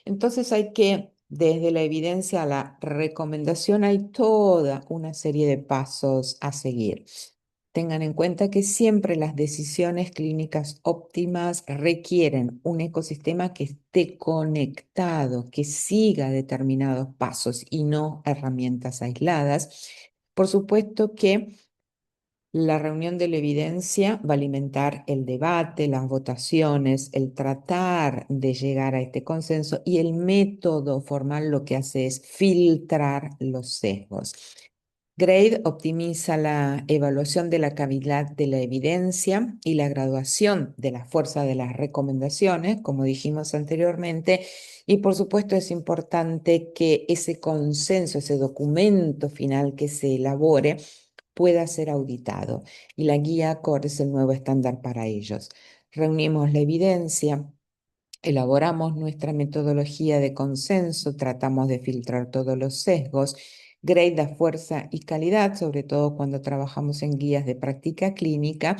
Entonces hay que, desde la evidencia a la recomendación, hay toda una serie de pasos a seguir. Tengan en cuenta que siempre las decisiones clínicas óptimas requieren un ecosistema que esté conectado, que siga determinados pasos y no herramientas aisladas. Por supuesto que la reunión de la evidencia va a alimentar el debate, las votaciones, el tratar de llegar a este consenso, y el método formal lo que hace es filtrar los sesgos. GRADE optimiza la evaluación de la calidad de la evidencia y la graduación de la fuerza de las recomendaciones, como dijimos anteriormente, y por supuesto es importante que ese consenso, ese documento final que se elabore, pueda ser auditado, y la guía CORE es el nuevo estándar para ellos. Reunimos la evidencia, elaboramos nuestra metodología de consenso, tratamos de filtrar todos los sesgos. GRADE da fuerza y calidad, sobre todo cuando trabajamos en guías de práctica clínica,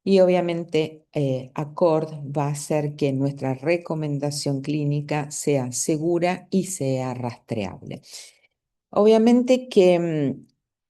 y obviamente ACORD va a hacer que nuestra recomendación clínica sea segura y sea rastreable. Obviamente que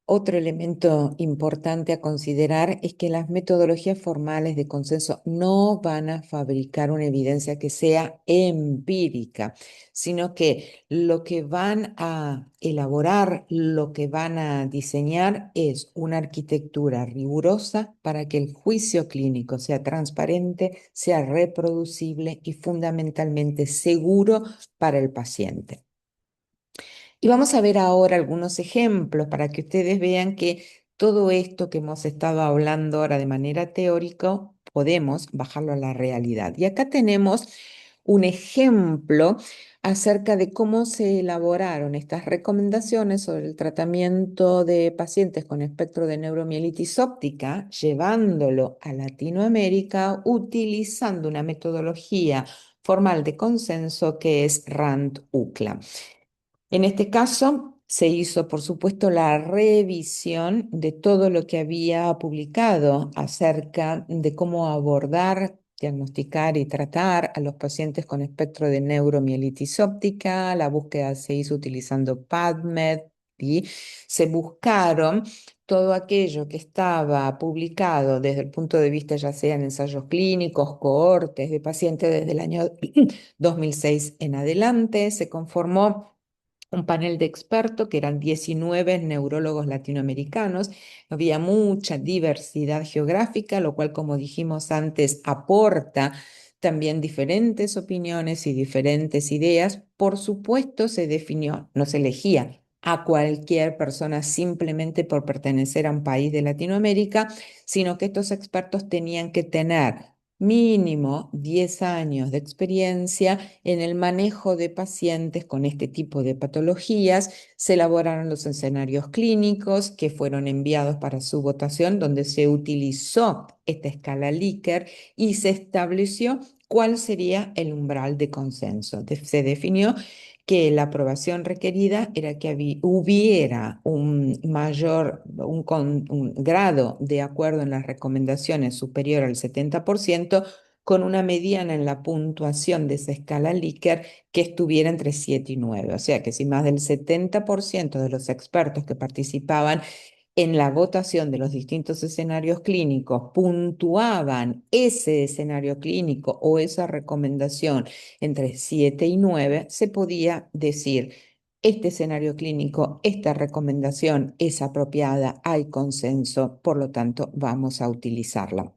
otro elemento importante a considerar es que las metodologías formales de consenso no van a fabricar una evidencia que sea empírica, sino que lo que van a elaborar, lo que van a diseñar es una arquitectura rigurosa para que el juicio clínico sea transparente, sea reproducible y fundamentalmente seguro para el paciente. Y vamos a ver ahora algunos ejemplos para que ustedes vean que todo esto que hemos estado hablando ahora de manera teórica podemos bajarlo a la realidad. Y acá tenemos un ejemplo acerca de cómo se elaboraron estas recomendaciones sobre el tratamiento de pacientes con espectro de neuromielitis óptica, llevándolo a Latinoamérica utilizando una metodología formal de consenso que es RAND-UCLA. En este caso, se hizo, por supuesto, la revisión de todo lo que había publicado acerca de cómo abordar, diagnosticar y tratar a los pacientes con espectro de neuromielitis óptica. La búsqueda se hizo utilizando PubMed y se buscaron todo aquello que estaba publicado desde el punto de vista ya sea en ensayos clínicos, cohortes de pacientes desde el año 2006 en adelante. Se conformó un panel de expertos que eran 19 neurólogos latinoamericanos. Había mucha diversidad geográfica, lo cual, como dijimos antes, aporta también diferentes opiniones y diferentes ideas. Por supuesto, se definió, no se elegía a cualquier persona simplemente por pertenecer a un país de Latinoamérica, sino que estos expertos tenían que tener mínimo 10 años de experiencia en el manejo de pacientes con este tipo de patologías. Se elaboraron los escenarios clínicos que fueron enviados para su votación, donde se utilizó esta escala Likert y se estableció cuál sería el umbral de consenso. Se definió que la aprobación requerida era que hubiera un mayor, un grado de acuerdo en las recomendaciones superior al 70%, con una mediana en la puntuación de esa escala Likert que estuviera entre 7 y 9. O sea que si más del 70% de los expertos que participaban en la votación de los distintos escenarios clínicos puntuaban ese escenario clínico o esa recomendación entre 7 y 9, se podía decir, este escenario clínico, esta recomendación es apropiada, hay consenso, por lo tanto vamos a utilizarla.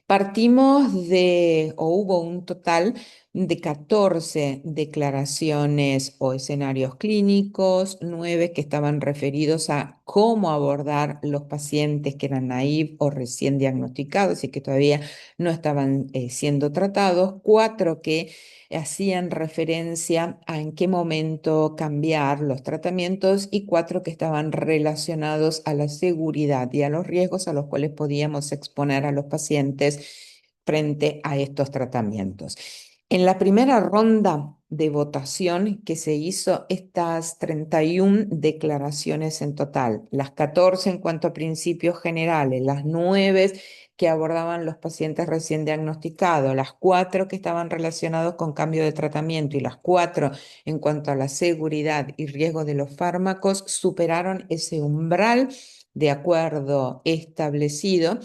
Partimos de, o hubo un total de 14 declaraciones o escenarios clínicos, 9 que estaban referidos a cómo abordar los pacientes que eran naive o recién diagnosticados y que todavía no estaban siendo tratados, 4 que hacían referencia a en qué momento cambiar los tratamientos y 4 que estaban relacionados a la seguridad y a los riesgos a los cuales podíamos exponer a los pacientes frente a estos tratamientos. En la primera ronda de votación que se hizo, estas 31 declaraciones en total, las 14 en cuanto a principios generales, las 9 que abordaban los pacientes recién diagnosticados, las 4 que estaban relacionados con cambio de tratamiento y las 4 en cuanto a la seguridad y riesgo de los fármacos, superaron ese umbral de acuerdo establecido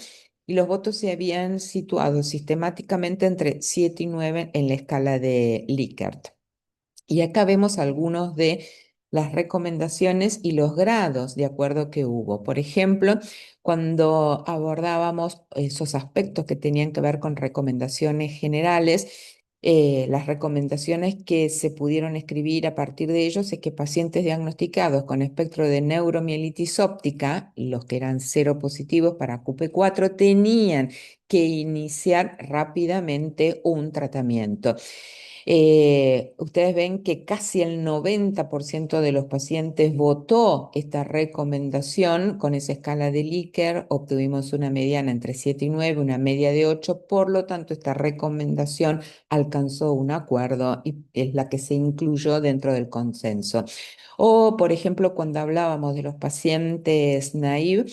y los votos se habían situado sistemáticamente entre 7 y 9 en la escala de Likert. Y acá vemos algunos de las recomendaciones y los grados de acuerdo que hubo. Por ejemplo, cuando abordábamos esos aspectos que tenían que ver con recomendaciones generales, las recomendaciones que se pudieron escribir a partir de ellos es que pacientes diagnosticados con espectro de neuromielitis óptica, los que eran cero positivos para QP4, tenían que iniciar rápidamente un tratamiento. Ustedes ven que casi el 90% de los pacientes votó esta recomendación con esa escala de Likert. Obtuvimos una mediana entre 7 y 9, una media de 8. Por lo tanto, esta recomendación alcanzó un acuerdo y es la que se incluyó dentro del consenso. O, por ejemplo, cuando hablábamos de los pacientes naive,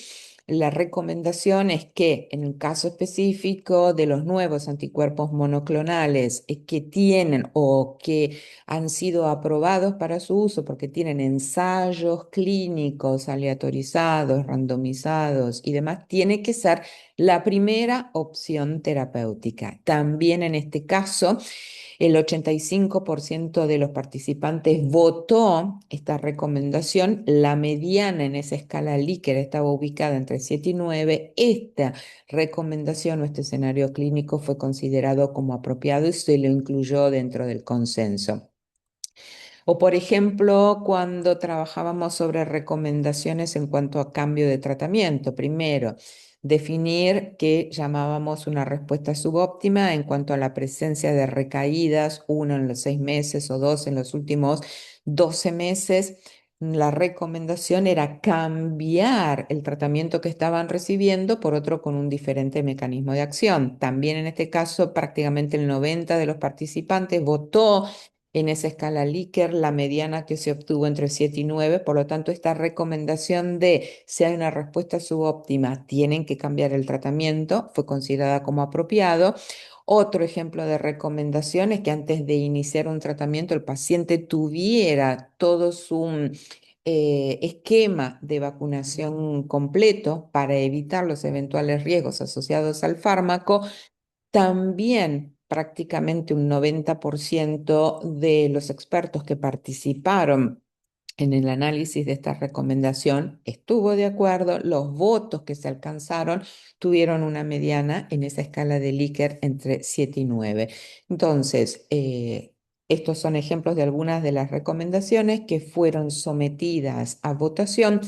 la recomendación es que en el caso específico de los nuevos anticuerpos monoclonales que tienen o que han sido aprobados para su uso porque tienen ensayos clínicos aleatorizados, randomizados y demás, tiene que ser la primera opción terapéutica. También en este caso, el 85% de los participantes votó esta recomendación. La mediana en esa escala Likert estaba ubicada entre 7 y 9. Esta recomendación o este escenario clínico fue considerado como apropiado y se lo incluyó dentro del consenso. O por ejemplo, cuando trabajábamos sobre recomendaciones en cuanto a cambio de tratamiento. Primero, definir qué llamábamos una respuesta subóptima en cuanto a la presencia de recaídas, 1 en los 6 meses o 2 en los últimos 12 meses. La recomendación era cambiar el tratamiento que estaban recibiendo por otro con un diferente mecanismo de acción. También en este caso, prácticamente el 90% de los participantes votó en esa escala Likert, la mediana que se obtuvo entre 7 y 9. Por lo tanto, esta recomendación de si hay una respuesta subóptima, tienen que cambiar el tratamiento, fue considerada como apropiado. Otro ejemplo de recomendación es que antes de iniciar un tratamiento, el paciente tuviera todo su esquema de vacunación completo para evitar los eventuales riesgos asociados al fármaco. También prácticamente un 90% de los expertos que participaron en el análisis de esta recomendación estuvo de acuerdo. Los votos que se alcanzaron tuvieron una mediana en esa escala de Likert entre 7 y 9. Entonces, estos son ejemplos de algunas de las recomendaciones que fueron sometidas a votación,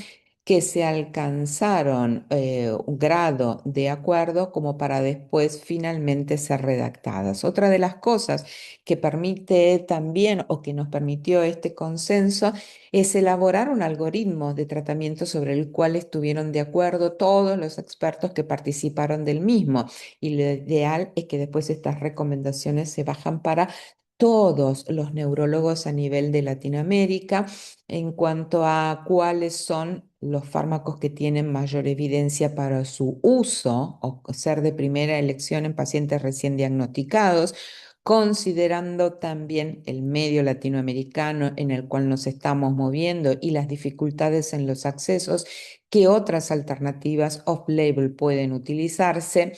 que se alcanzaron un grado de acuerdo como para después finalmente ser redactadas. Otra de las cosas que permite también o que nos permitió este consenso es elaborar un algoritmo de tratamiento sobre el cual estuvieron de acuerdo todos los expertos que participaron del mismo. Y lo ideal es que después estas recomendaciones se bajan para todos los neurólogos a nivel de Latinoamérica en cuanto a cuáles son los fármacos que tienen mayor evidencia para su uso o ser de primera elección en pacientes recién diagnosticados, considerando también el medio latinoamericano en el cual nos estamos moviendo y las dificultades en los accesos, qué otras alternativas off-label pueden utilizarse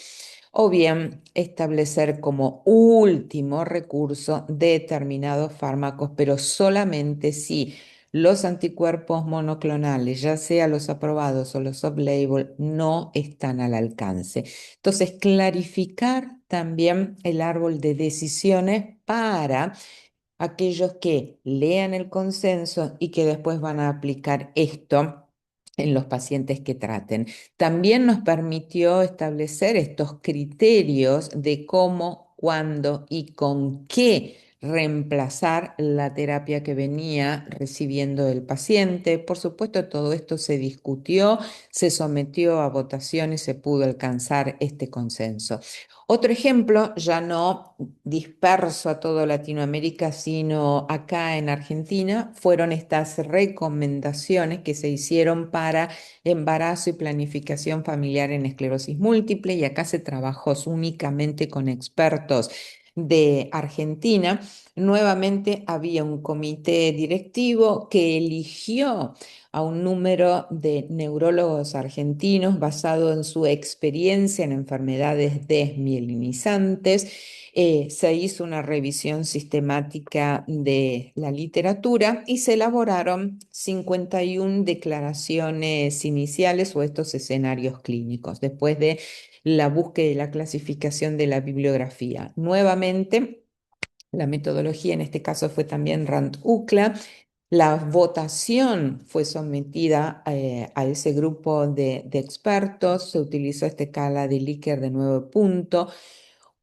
o bien establecer como último recurso determinados fármacos, pero solamente si los anticuerpos monoclonales, ya sea los aprobados o los off-label, no están al alcance. Entonces, clarificar también el árbol de decisiones para aquellos que lean el consenso y que después van a aplicar esto en los pacientes que traten. También nos permitió establecer estos criterios de cómo, cuándo y con qué reemplazar la terapia que venía recibiendo el paciente. Por supuesto, todo esto se discutió, se sometió a votación y se pudo alcanzar este consenso. Otro ejemplo, ya no disperso a toda Latinoamérica, sino acá en Argentina, fueron estas recomendaciones que se hicieron para embarazo y planificación familiar en esclerosis múltiple, y acá se trabajó únicamente con expertos de Argentina. Nuevamente había un comité directivo que eligió a un número de neurólogos argentinos basado en su experiencia en enfermedades desmielinizantes. Se hizo una revisión sistemática de la literatura y se elaboraron 51 declaraciones iniciales o estos escenarios clínicos después de la búsqueda y la clasificación de la bibliografía. Nuevamente, la metodología en este caso fue también Rand-UCLA. La votación fue sometida a ese grupo de expertos. Se utilizó esta escala de Likert de 9 puntos.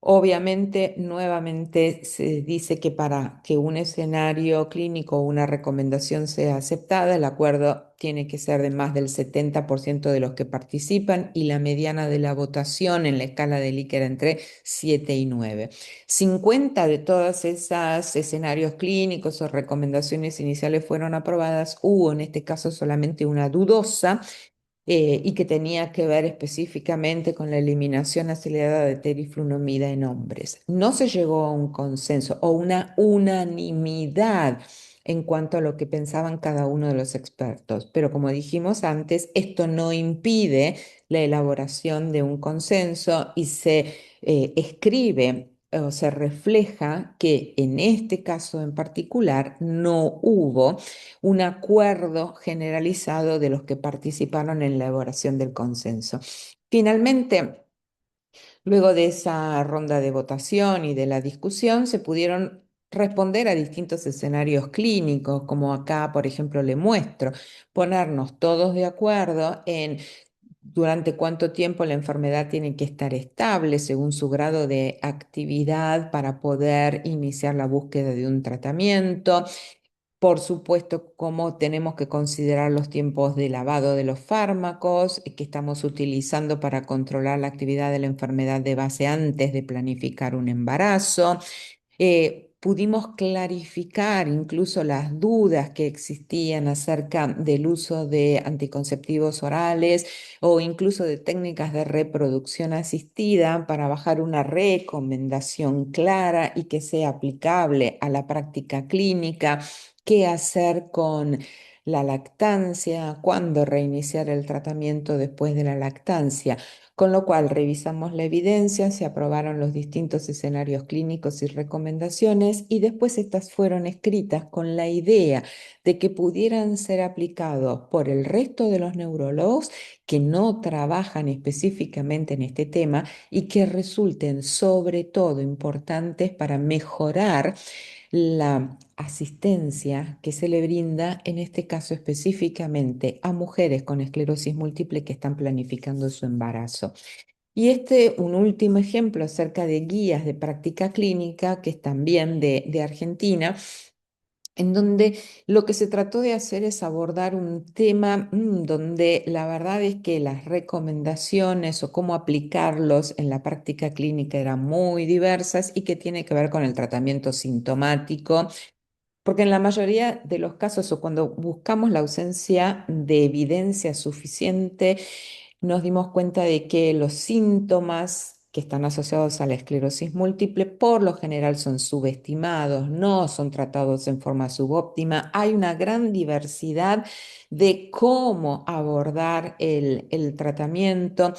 Obviamente, nuevamente se dice que para que un escenario clínico o una recomendación sea aceptada, el acuerdo tiene que ser de más del 70% de los que participan y la mediana de la votación en la escala de Likert entre 7 y 9. 50 de todas esas escenarios clínicos o recomendaciones iniciales fueron aprobadas. Hubo en este caso solamente una dudosa y que tenía que ver específicamente con la eliminación acelerada de teriflunomida en hombres. No se llegó a un consenso o una unanimidad en cuanto a lo que pensaban cada uno de los expertos, pero como dijimos antes, esto no impide la elaboración de un consenso y se escribe o se refleja que en este caso en particular no hubo un acuerdo generalizado de los que participaron en la elaboración del consenso. Finalmente, luego de esa ronda de votación y de la discusión, se pudieron responder a distintos escenarios clínicos, como acá, por ejemplo, le muestro, ponernos todos de acuerdo en durante cuánto tiempo la enfermedad tiene que estar estable según su grado de actividad para poder iniciar la búsqueda de un tratamiento. Por supuesto, cómo tenemos que considerar los tiempos de lavado de los fármacos que estamos utilizando para controlar la actividad de la enfermedad de base antes de planificar un embarazo. Pudimos clarificar incluso las dudas que existían acerca del uso de anticonceptivos orales o incluso de técnicas de reproducción asistida para bajar una recomendación clara y que sea aplicable a la práctica clínica. ¿Qué hacer con la lactancia? ¿Cuándo reiniciar el tratamiento después de la lactancia? Con lo cual revisamos la evidencia, se aprobaron los distintos escenarios clínicos y recomendaciones y después estas fueron escritas con la idea de que pudieran ser aplicados por el resto de los neurólogos que no trabajan específicamente en este tema y que resulten sobre todo importantes para mejorar la asistencia que se le brinda, en este caso específicamente a mujeres con esclerosis múltiple que están planificando su embarazo. Y un último ejemplo acerca de guías de práctica clínica, que es también de Argentina, en donde lo que se trató de hacer es abordar un tema donde la verdad es que las recomendaciones o cómo aplicarlos en la práctica clínica eran muy diversas y que tiene que ver con el tratamiento sintomático, porque en la mayoría de los casos o cuando buscamos la ausencia de evidencia suficiente, nos dimos cuenta de que los síntomas que están asociados a la esclerosis múltiple por lo general son subestimados, no son tratados en forma subóptima. Hay una gran diversidad de cómo abordar el tratamiento.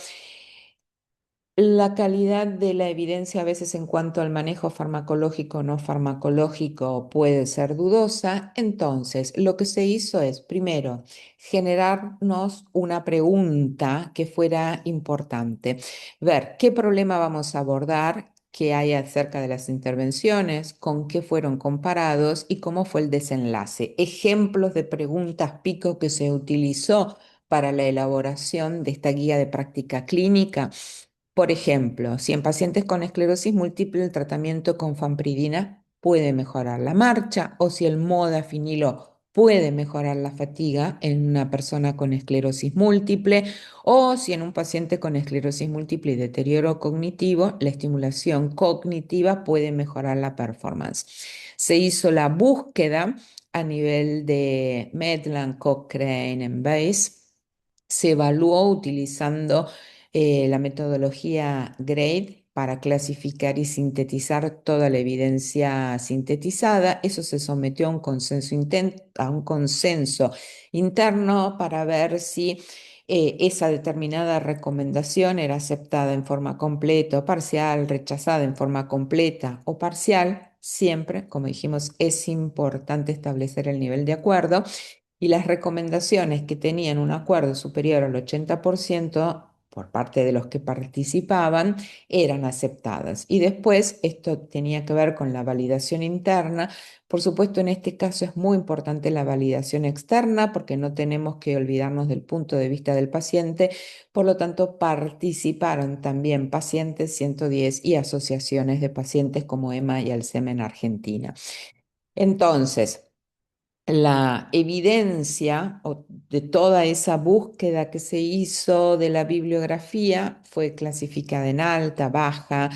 La calidad de la evidencia a veces en cuanto al manejo farmacológico o no farmacológico puede ser dudosa. Entonces, lo que se hizo es, primero, generarnos una pregunta que fuera importante. Ver qué problema vamos a abordar, qué hay acerca de las intervenciones, con qué fueron comparados y cómo fue el desenlace. Ejemplos de preguntas pico que se utilizó para la elaboración de esta guía de práctica clínica. Por ejemplo, si en pacientes con esclerosis múltiple el tratamiento con fanpridina puede mejorar la marcha o si el modafinilo puede mejorar la fatiga en una persona con esclerosis múltiple o si en un paciente con esclerosis múltiple y deterioro cognitivo la estimulación cognitiva puede mejorar la performance. Se hizo la búsqueda a nivel de Medland, Cochrane, Embase. Se evaluó utilizando la metodología GRADE para clasificar y sintetizar toda la evidencia sintetizada. Eso se sometió a un consenso interno para ver si esa determinada recomendación era aceptada en forma completa o parcial, rechazada en forma completa o parcial. Siempre, como dijimos, es importante establecer el nivel de acuerdo y las recomendaciones que tenían un acuerdo superior al 80% por parte de los que participaban eran aceptadas. Y después esto tenía que ver con la validación interna. Por supuesto, en este caso es muy importante la validación externa porque no tenemos que olvidarnos del punto de vista del paciente. Por lo tanto, participaron también pacientes 110 y asociaciones de pacientes como EMA y Alzheimer en Argentina. Entonces, la evidencia de toda esa búsqueda que se hizo de la bibliografía fue clasificada en alta, baja,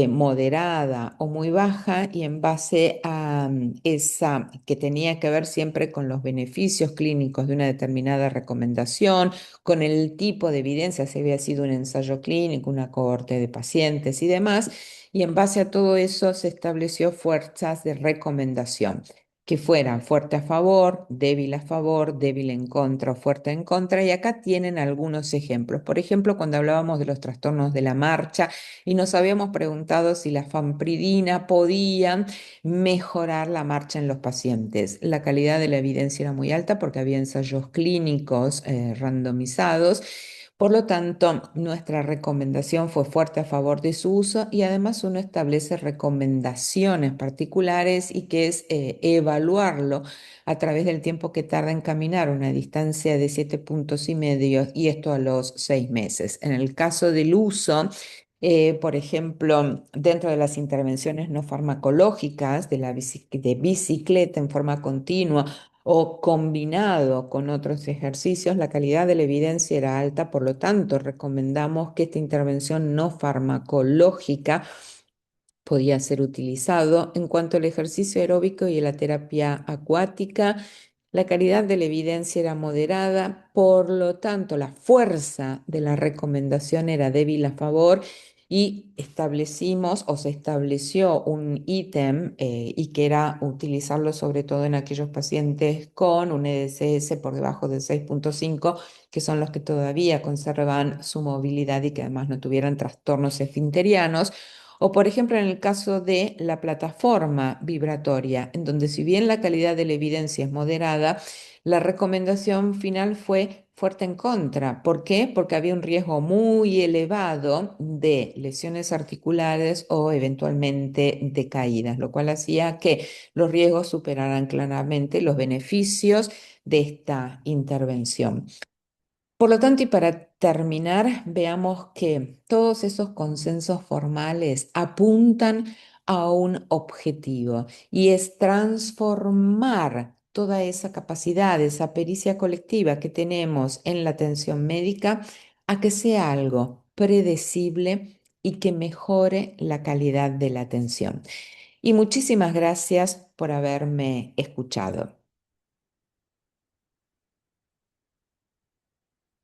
moderada o muy baja y en base a esa que tenía que ver siempre con los beneficios clínicos de una determinada recomendación, con el tipo de evidencia, si había sido un ensayo clínico, una cohorte de pacientes y demás, y en base a todo eso se estableció fuerzas de recomendación que fueran fuerte a favor, débil en contra o fuerte en contra. Y acá tienen algunos ejemplos. Por ejemplo, cuando hablábamos de los trastornos de la marcha y nos habíamos preguntado si la fanpridina podía mejorar la marcha en los pacientes. La calidad de la evidencia era muy alta porque había ensayos clínicos randomizados. Por lo tanto, nuestra recomendación fue fuerte a favor de su uso y además uno establece recomendaciones particulares y que es evaluarlo a través del tiempo que tarda en caminar una distancia de 7,5 puntos y esto a los 6 meses. En el caso del uso, por ejemplo, dentro de las intervenciones no farmacológicas de bicicleta en forma continua o combinado con otros ejercicios, la calidad de la evidencia era alta, por lo tanto, recomendamos que esta intervención no farmacológica podía ser utilizado. En cuanto al ejercicio aeróbico y la terapia acuática, la calidad de la evidencia era moderada, por lo tanto, la fuerza de la recomendación era débil a favor y establecimos o se estableció un ítem y que era utilizarlo sobre todo en aquellos pacientes con un EDSS por debajo de 6,5, que son los que todavía conservan su movilidad y que además no tuvieran trastornos esfinterianos. O por ejemplo en el caso de la plataforma vibratoria, en donde si bien la calidad de la evidencia es moderada, la recomendación final fue fuerte en contra. ¿Por qué? Porque había un riesgo muy elevado de lesiones articulares o eventualmente de caídas, lo cual hacía que los riesgos superaran claramente los beneficios de esta intervención. Por lo tanto, y para terminar, veamos que todos esos consensos formales apuntan a un objetivo y es transformar toda esa capacidad, esa pericia colectiva que tenemos en la atención médica a que sea algo predecible y que mejore la calidad de la atención. Y muchísimas gracias por haberme escuchado.